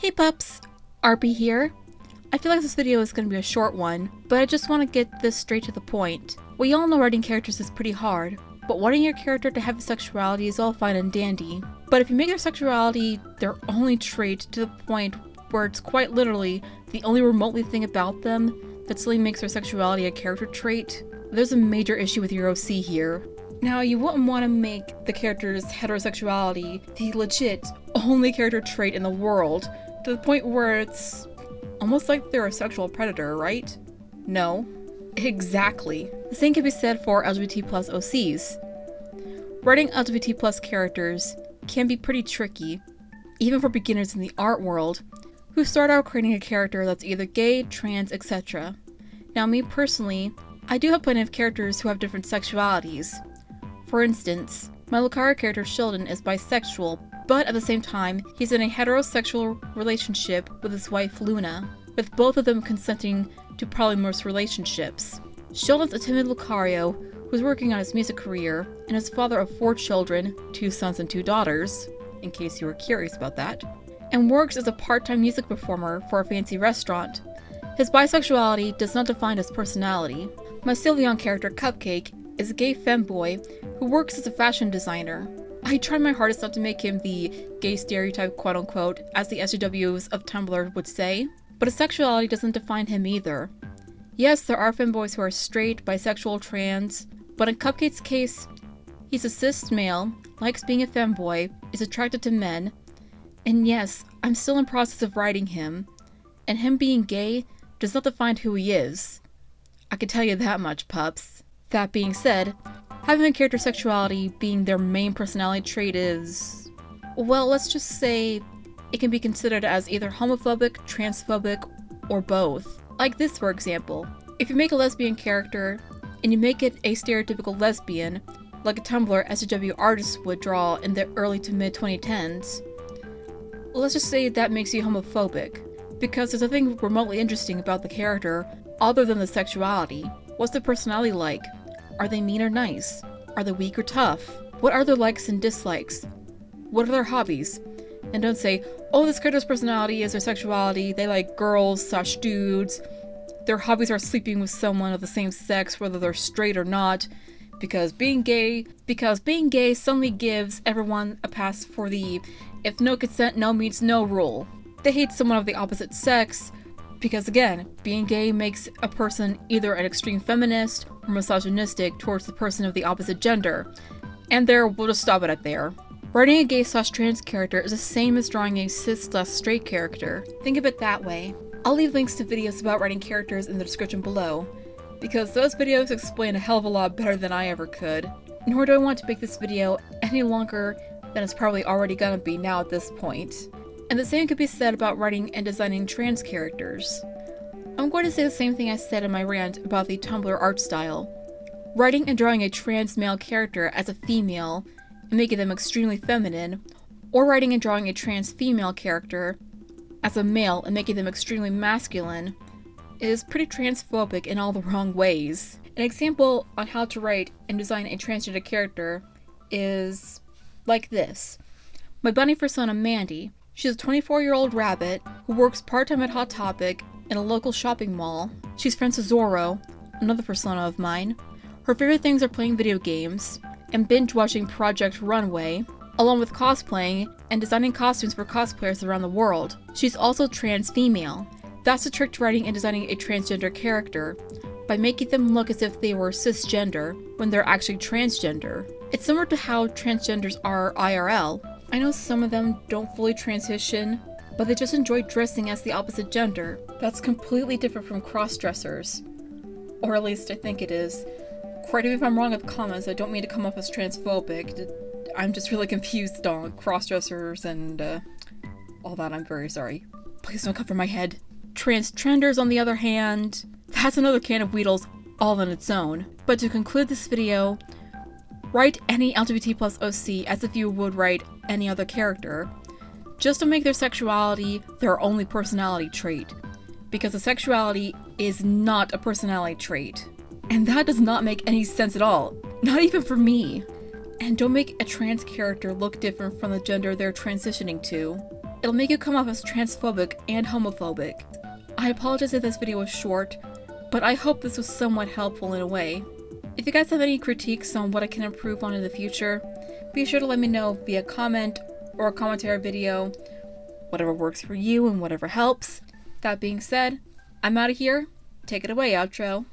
Hey pups, RP here. I feel like this video is going to be a short one, but I just want to get this straight to the point. We all know writing characters is pretty hard, but wanting your character to have a sexuality is all fine and dandy. But if you make their sexuality their only trait to the point where it's quite literally the only remotely thing about them that suddenly makes their sexuality a character trait, there's a major issue with your OC here. Now, you wouldn't want to make the character's heterosexuality the legit only character trait in the world, to the point where it's almost like they're a sexual predator, right? No. Exactly. The same can be said for LGBT plus OCs. Writing LGBT plus characters can be pretty tricky, even for beginners in the art world, who start out creating a character that's either gay, trans, etc. Now, me personally, I do have plenty of characters who have different sexualities. For instance, my Lucario character Sheldon is bisexual, but at the same time, he's in a heterosexual relationship with his wife Luna, with both of them consenting to polyamorous relationships. Sheldon's a timid Lucario who's working on his music career, and is father of 4 children, 2 sons and 2 daughters, in case you were curious about that, and works as a part-time music performer for a fancy restaurant. His bisexuality does not define his personality. My Sylveon character Cupcake is a gay femboy who works as a fashion designer. I tried my hardest not to make him the gay stereotype, quote-unquote, as the SJWs of Tumblr would say, but his sexuality doesn't define him either. Yes, there are femboys who are straight, bisexual, trans, but in Cupcake's case, he's a cis male, likes being a femboy, is attracted to men, and yes, I'm still in process of writing him, and him being gay does not define who he is. I can tell you that much, pups. That being said, having a character's sexuality being their main personality trait is, well, let's just say it can be considered as either homophobic, transphobic, or both. Like this, for example. If you make a lesbian character, and you make it a stereotypical lesbian, like a Tumblr SJW artist would draw in the early to mid 2010s, let's just say that makes you homophobic, because there's nothing remotely interesting about the character other than the sexuality. What's their personality like? Are they mean or nice? Are they weak or tough? What are their likes and dislikes? What are their hobbies? And don't say, oh, this character's personality is their sexuality, they like girls/dudes, their hobbies are sleeping with someone of the same sex, whether they're straight or not, because being gay suddenly gives everyone a pass for the if no consent, no means no rule. They hate someone of the opposite sex, because again, being gay makes a person either an extreme feminist or misogynistic towards the person of the opposite gender. And we'll just stop it at there. Writing a gay/trans character is the same as drawing a cis/straight character. Think of it that way. I'll leave links to videos about writing characters in the description below, because those videos explain a hell of a lot better than I ever could. Nor do I want to make this video any longer than it's probably already gonna be now at this point. And the same could be said about writing and designing trans characters. I'm going to say the same thing I said in my rant about the Tumblr art style. Writing and drawing a trans male character as a female and making them extremely feminine, or writing and drawing a trans female character as a male and making them extremely masculine, is pretty transphobic in all the wrong ways. An example on how to write and design a transgender character is like this. My bunny persona Mandy. She's a 24-year-old rabbit who works part-time at Hot Topic in a local shopping mall. She's friends with Zorro, another persona of mine. Her favorite things are playing video games and binge-watching Project Runway, along with cosplaying and designing costumes for cosplayers around the world. She's also trans female. That's the trick to writing and designing a transgender character, by making them look as if they were cisgender when they're actually transgender. It's similar to how transgenders are IRL. I know some of them don't fully transition, but they just enjoy dressing as the opposite gender. That's completely different from cross-dressers. Or at least I think it is. Correct me if I'm wrong in the comments, I don't mean to come off as transphobic. I'm just really confused on cross-dressers and all that. I'm very sorry. Please don't cover my head. Transgenders, on the other hand, that's another can of Weedles all on its own. But to conclude this video, write any LGBT plus OC as if you would write any other character. Just to make their sexuality their only personality trait. Because the sexuality is not a personality trait. And that does not make any sense at all. Not even for me. And don't make a trans character look different from the gender they're transitioning to. it'll make you come off as transphobic and homophobic. I apologize if this video was short, but I hope this was somewhat helpful in a way. If you guys have any critiques on what I can improve on in the future, be sure to let me know via comment or a commentary video, whatever works for you and whatever helps. That being said, I'm out of here. Take it away, outro.